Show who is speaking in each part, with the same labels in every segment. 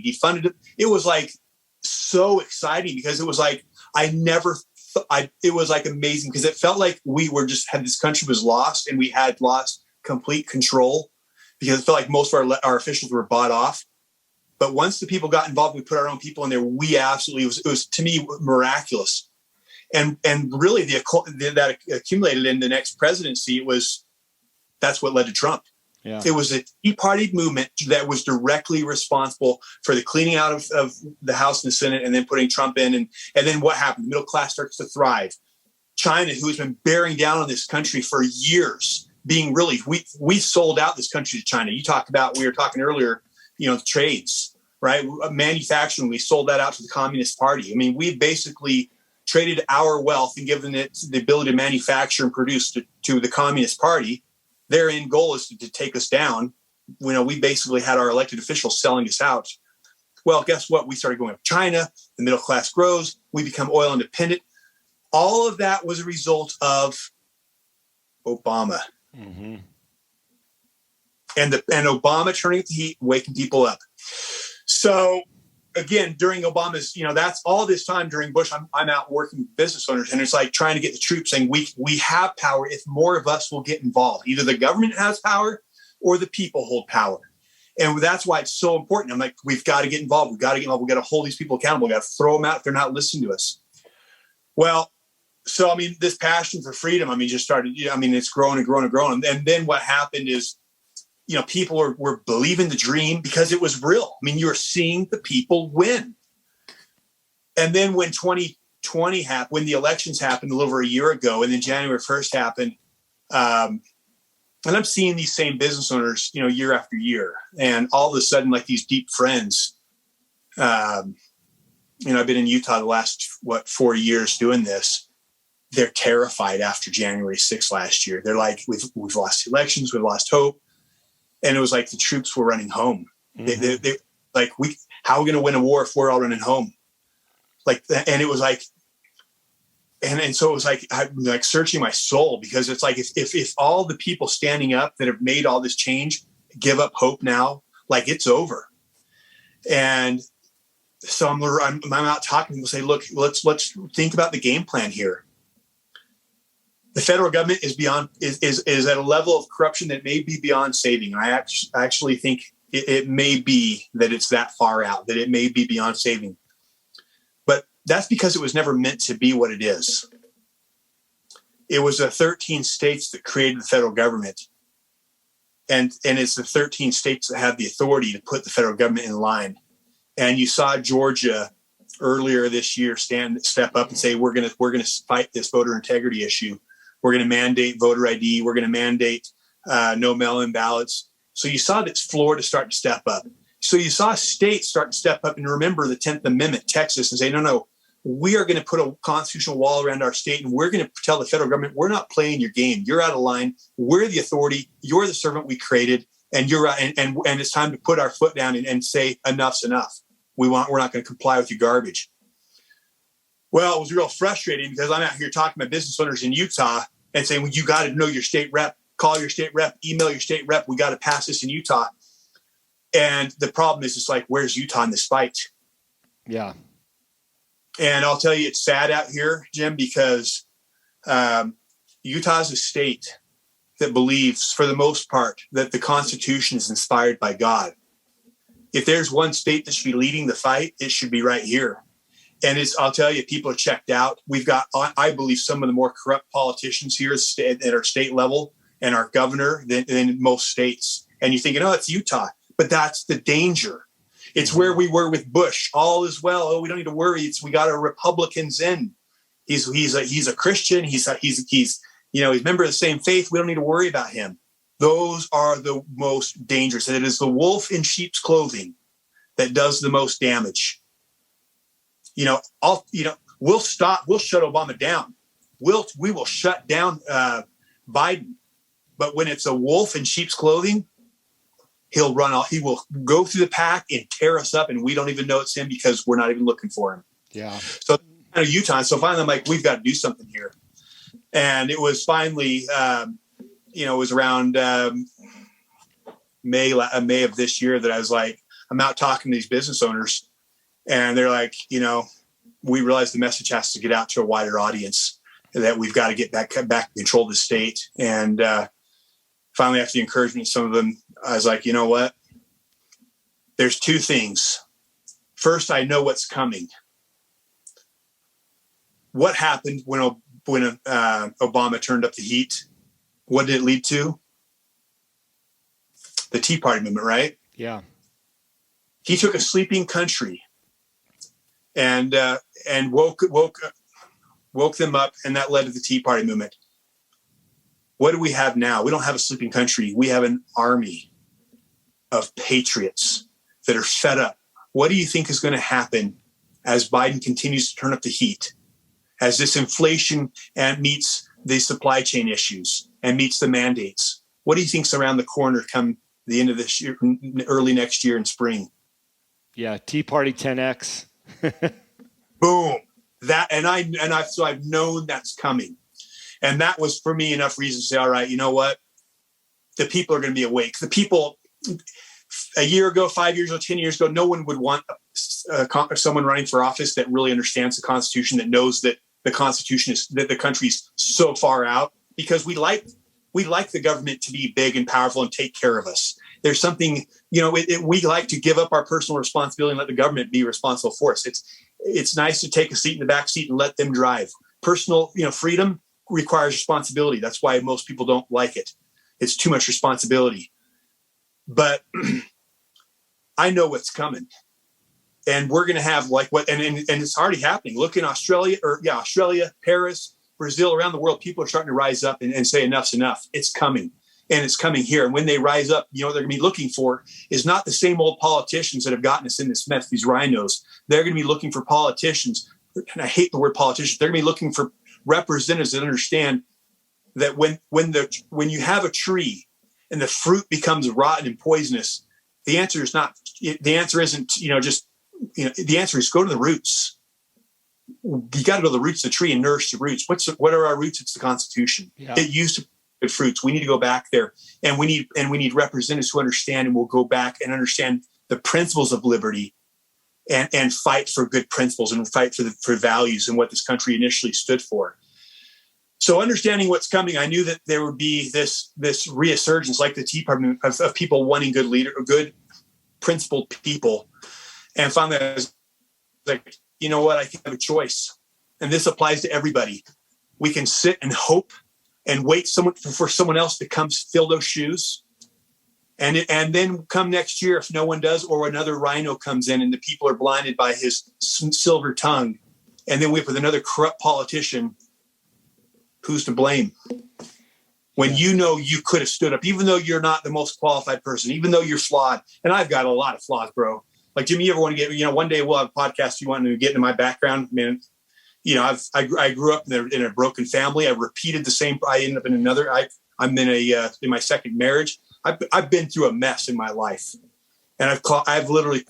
Speaker 1: defunded it. It was like so exciting because it was like, it was like amazing because it felt like we were just had this country was lost and we had lost complete control because it felt like most of our officials were bought off. But once the people got involved, we put our own people in there. We absolutely, it was to me miraculous. And really that accumulated in the next presidency. That's what led to Trump. Yeah. It was a Tea Party movement that was directly responsible for the cleaning out of the House and the Senate and then putting Trump in. And then what happened? The middle class starts to thrive. China, who's been bearing down on this country for years, we sold out this country to China. We were talking earlier, trades, right? Manufacturing, we sold that out to the Communist Party. I mean, we basically traded our wealth and given it the ability to manufacture and produce to the Communist Party. Their end goal is to take us down. We basically had our elected officials selling us out. Well, guess what? We started going up China. The middle class grows. We become oil independent. All of that was a result of Obama. Mm-hmm. And Obama turning up the heat, waking people up. So again, during Obama's, that's all this time during Bush, I'm out working with business owners, and it's like trying to get the troops saying we have power if more of us will get involved. Either the government has power or the people hold power. And that's why it's so important. I'm like, we've got to get involved. We've got to get involved. We've got to hold these people accountable. We've got to throw them out if they're not listening to us. Well, so, this passion for freedom, just started, it's growing and growing and growing. And then what happened is, people were believing the dream because it was real. You were seeing the people win. And then when 2020 happened, when the elections happened a little over a year ago, and then January 1st happened, and I'm seeing these same business owners, year after year. And all of a sudden, like these deep friends, I've been in Utah the last, 4 years doing this. They're terrified after January 6th last year. They're like, we've lost elections, we've lost hope. And it was like the troops were running home. Mm-hmm. They like, how are we going to win a war if we're all running home? And it was like, and so it was like, I'm like searching my soul, because it's like, if all the people standing up that have made all this change give up hope now, like it's over. And so I'm out talking. People say, look, let's think about the game plan here. The federal government is at a level of corruption that may be beyond saving. I actually think it may be that it's that far out, that it may be beyond saving. But that's because it was never meant to be what it is. It was the 13 states that created the federal government. And it's the 13 states that have the authority to put the federal government in line. And you saw Georgia earlier this year step up and say, we're going to fight this voter integrity issue. We're going to mandate voter ID. We're going to mandate no mail-in ballots. So you saw that Florida start to step up. So you saw states start to step up and remember the 10th Amendment, Texas, and say, no, we are going to put a constitutional wall around our state, and we're going to tell the federal government, we're not playing your game. You're out of line. We're the authority. You're the servant we created, and you're and it's time to put our foot down and say enough's enough. We're not going to comply with your garbage. Well, it was real frustrating because I'm out here talking to business owners in Utah and saying, well, you got to know your state rep, call your state rep, email your state rep. We got to pass this in Utah. And the problem is, it's like, where's Utah in this fight?
Speaker 2: Yeah.
Speaker 1: And I'll tell you, it's sad out here, Jim, because Utah is a state that believes, for the most part, that the Constitution is inspired by God. If there's one state that should be leading the fight, it should be right here. And I'll tell you, people are checked out. We've got, I believe, some of the more corrupt politicians here at our state level and our governor than most states. And you're thinking, it's Utah. But that's the danger. It's where we were with Bush. All is well. Oh, we don't need to worry. We got our Republicans in. He's a Christian. He's a member of the same faith. We don't need to worry about him. Those are the most dangerous. It is the wolf in sheep's clothing that does the most damage. We'll shut Obama down. We will shut down Biden. But when it's a wolf in sheep's clothing, he'll run off. He will go through the pack and tear us up, and we don't even know it's him because we're not even looking for him.
Speaker 2: Yeah.
Speaker 1: So Utah. So finally, I'm like, we've got to do something here. And it was finally, it was around May of this year that I was like, I'm out talking to these business owners, and they're like, we realize the message has to get out to a wider audience, and that we've got to get back and control the state. And finally, after the encouragement of some of them, I was like, you know what? There's two things. First, I know what's coming. What happened when Obama turned up the heat? What did it lead to? The Tea Party movement, right?
Speaker 2: Yeah.
Speaker 1: He took a sleeping country and woke them up, and that led to the Tea Party movement. What do we have now? We don't have a sleeping country. We have an army of patriots that are fed up. What do you think is going to happen as Biden continues to turn up the heat, as this inflation and meets the supply chain issues and meets the mandates? What do you think's around the corner come the end of this year, early next year in spring?
Speaker 2: Yeah, Tea Party 10X.
Speaker 1: Boom. So I've known that's coming. And that was for me enough reason to say, all right, you know what? The people are going to be awake. The people a year ago, 5 years ago, 10 years ago, no one would want someone running for office that really understands the Constitution, that knows that the Constitution is, that the country's so far out, because we like the government to be big and powerful and take care of us. There's something, we like to give up our personal responsibility and let the government be responsible for us. It's nice to take a seat in the back seat and let them drive. Personal, freedom requires responsibility. That's why most people don't like it. It's too much responsibility. But I know what's coming. And we're going to have and it's already happening. Look in Australia, Paris, Brazil, around the world, people are starting to rise up and say enough's enough. It's coming. And it's coming here. And when they rise up, what they're going to be looking for is not the same old politicians that have gotten us in this mess, these rhinos. They're going to be looking for politicians. And I hate the word politicians. They're going to be looking for representatives that understand that when you have a tree and the fruit becomes rotten and poisonous, the answer isn't, the answer is go to the roots. You got to go to the roots of the tree and nourish the roots. What are our roots? It's the Constitution. Yeah. It used to be good fruits. We need to go back there, and we need representatives who understand, and will go back and understand the principles of liberty, and fight for good principles and fight for values and what this country initially stood for. So understanding what's coming, I knew that there would be this resurgence, like the Tea Party, of people wanting good principled people. And finally, I was like, you know what? I can have a choice. And this applies to everybody. We can sit and hope and wait for someone else to come fill those shoes. And then come next year, if no one does, or another rhino comes in and the people are blinded by his silver tongue, and then we have with another corrupt politician, who's to blame? When you could have stood up, even though you're not the most qualified person, even though you're flawed. And I've got a lot of flaws, bro. Like, Jimmy, you ever want to get, one day we'll have a podcast, you want to get into my background, man. I grew up in a broken family. I repeated the same. I ended up in another. I'm in my second marriage. I've been through a mess in my life, and I've literally,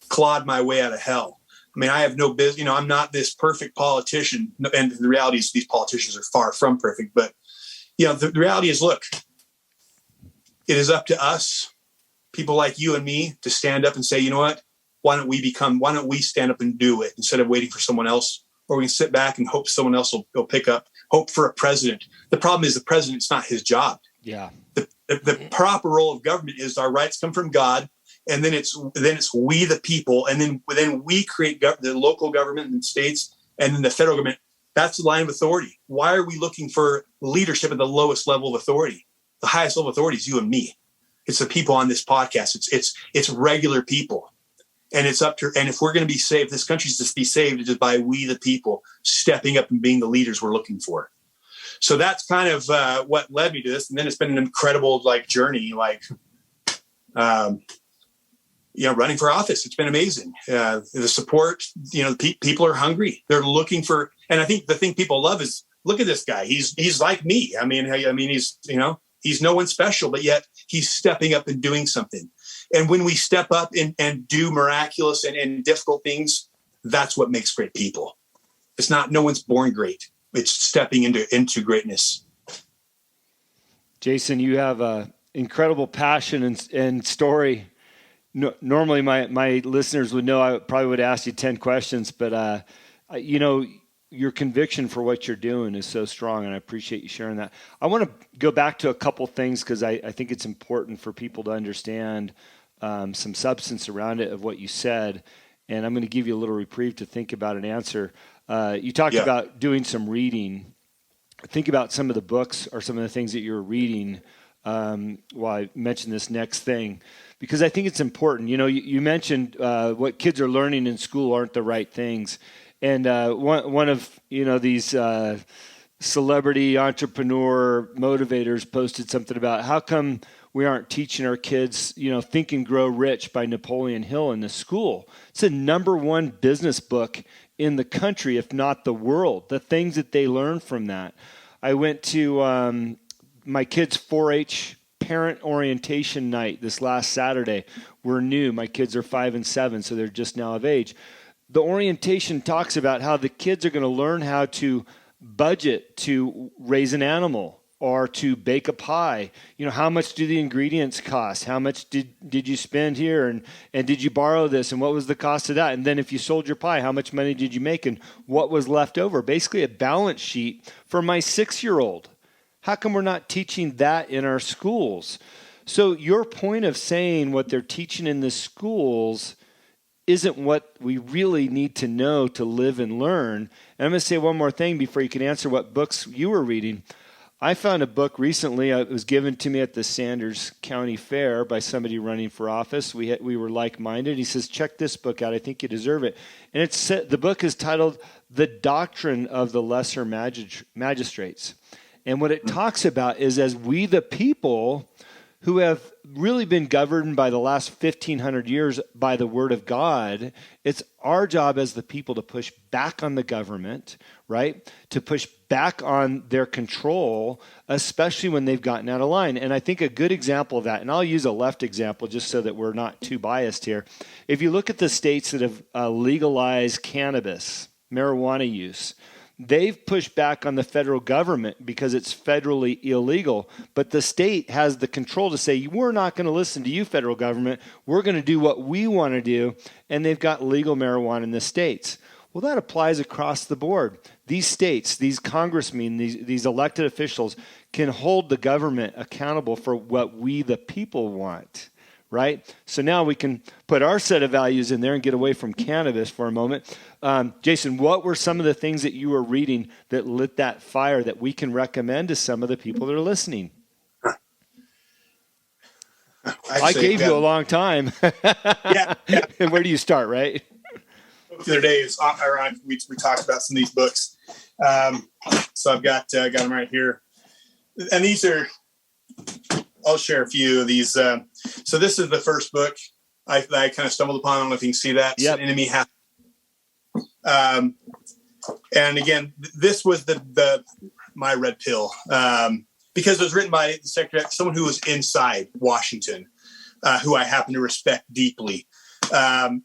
Speaker 1: clawed my way out of hell. I mean, I have no business. I'm not this perfect politician, and the reality is these politicians are far from perfect. But the reality is, look, it is up to us, people like you and me, to stand up and say, you know what? Why don't we stand up and do it instead of waiting for someone else? Or we can sit back and hope someone else will pick up. Hope for a president. The problem is the president's not his job.
Speaker 2: Yeah.
Speaker 1: The proper role of government is our rights come from God, and then it's we the people, and then we create the local government and states, and then the federal government. That's the line of authority. Why are we looking for leadership at the lowest level of authority? The highest level of authority is you and me. It's the people on this podcast. It's regular people. And it's up to, and if we're going to be saved, this country's just be saved just by we the people stepping up and being the leaders we're looking for. So that's kind of what led me to this. And then it's been an incredible journey, running for office. It's been amazing. The support, people are hungry. They're looking for, and I think the thing people love is, look at this guy. He's like me. I mean, he's no one special, but yet he's stepping up and doing something. And when we step up and do miraculous and difficult things, that's what makes great people. It's not, no one's born great. It's stepping into greatness.
Speaker 2: Jason, you have an incredible passion and story. No, normally my listeners would know I probably would ask you 10 questions, but your conviction for what you're doing is so strong, and I appreciate you sharing that. I want to go back to a couple things because I think it's important for people to understand some substance around it of what you said, and I'm going to give you a little reprieve to think about an answer. You talked about doing some reading. Think about some of the books or some of the things that you're reading while I mention this next thing, because I think it's important. You mentioned what kids are learning in school aren't the right things. And one of these celebrity entrepreneur motivators posted something about how come we aren't teaching our kids, Think and Grow Rich by Napoleon Hill in the school. It's the number one business book in the country, if not the world. The things that they learn from that. I went to my kids' 4-H parent orientation night this last Saturday. We're new. My kids are 5 and 7, so they're just now of age. The orientation talks about how the kids are going to learn how to budget to raise an animal or to bake a pie. How much do the ingredients cost? How much did you spend here? And did you borrow this? And what was the cost of that? And then if you sold your pie, how much money did you make? And what was left over? Basically a balance sheet for my 6-year-old. How come we're not teaching that in our schools? So your point of saying what they're teaching in the schools isn't what we really need to know to live and learn. And I'm going to say one more thing before you can answer what books you were reading. I found a book recently. It was given to me at the Sanders County Fair by somebody running for office. We were like-minded. He says, check this book out. I think you deserve it. And the book is titled The Doctrine of the Lesser Magistrates. And what it talks about is as we the people who have really been governed by the last 1,500 years by the Word of God, it's our job as the people to push back on the government, right? To push back on their control, especially when they've gotten out of line. And I think a good example of that, and I'll use a left example just so that we're not too biased here. If you look at the states that have legalized cannabis, marijuana use, they've pushed back on the federal government because it's federally illegal. But the state has the control to say, we're not going to listen to you, federal government. We're going to do what we want to do. And they've got legal marijuana in the states. Well, that applies across the board. These states, these congressmen, these elected officials can hold the government accountable for what we, the people, want. Right? So now we can put our set of values in there and get away from cannabis for a moment. Jason, what were some of the things that you were reading that lit that fire that we can recommend to some of the people that are listening? I gave you a long time.
Speaker 1: Yeah.
Speaker 2: And where do you start, right?
Speaker 1: The other day, it's ironic. We talked about some of these books. So I've got them right here. And these are... I'll share a few of these. So this is the first book I kind of stumbled upon. I don't know if you can see that.
Speaker 2: Yep.
Speaker 1: Enemy Half. And again, this was my red pill because it was written by the secretary, someone who was inside Washington, who I happen to respect deeply. And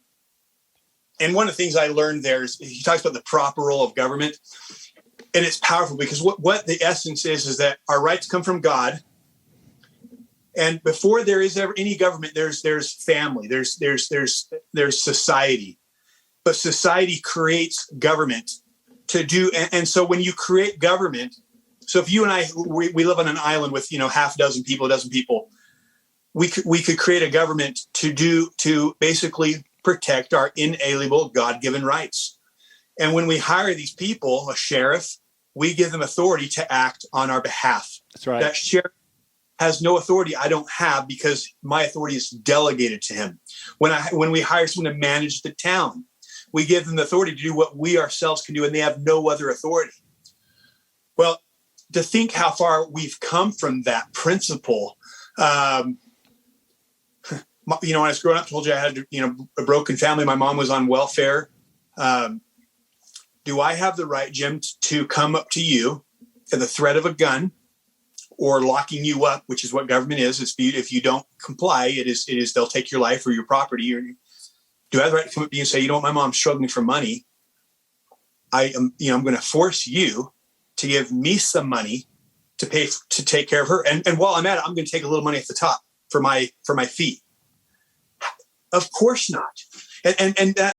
Speaker 1: one of the things I learned there is he talks about the proper role of government, and it's powerful because what the essence is that our rights come from God. And before there is ever any government, there's family, there's society, but society creates government to do. And so when you create government, so if you and I, we live on an island with, half a dozen people, we could create a government to basically protect our inalienable God-given rights. And when we hire these people, a sheriff, we give them authority to act on our behalf.
Speaker 2: That's right.
Speaker 1: That sheriff has no authority I don't have because my authority is delegated to him. When we hire someone to manage the town, we give them the authority to do what we ourselves can do, and they have no other authority. Well, to think how far we've come from that principle, when I was growing up, I told you I had a broken family. My mom was on welfare. Do I have the right, Jim, to come up to you at the threat of a gun or locking you up, which is what government is? If you don't comply, it is they'll take your life or your property. Or do I have the right to come up to you and say, you know what, my mom's struggling for money. I'm going to force you to give me some money to pay to take care of her. And while I'm at it, I'm going to take a little money at the top for my fee. Of course not. And that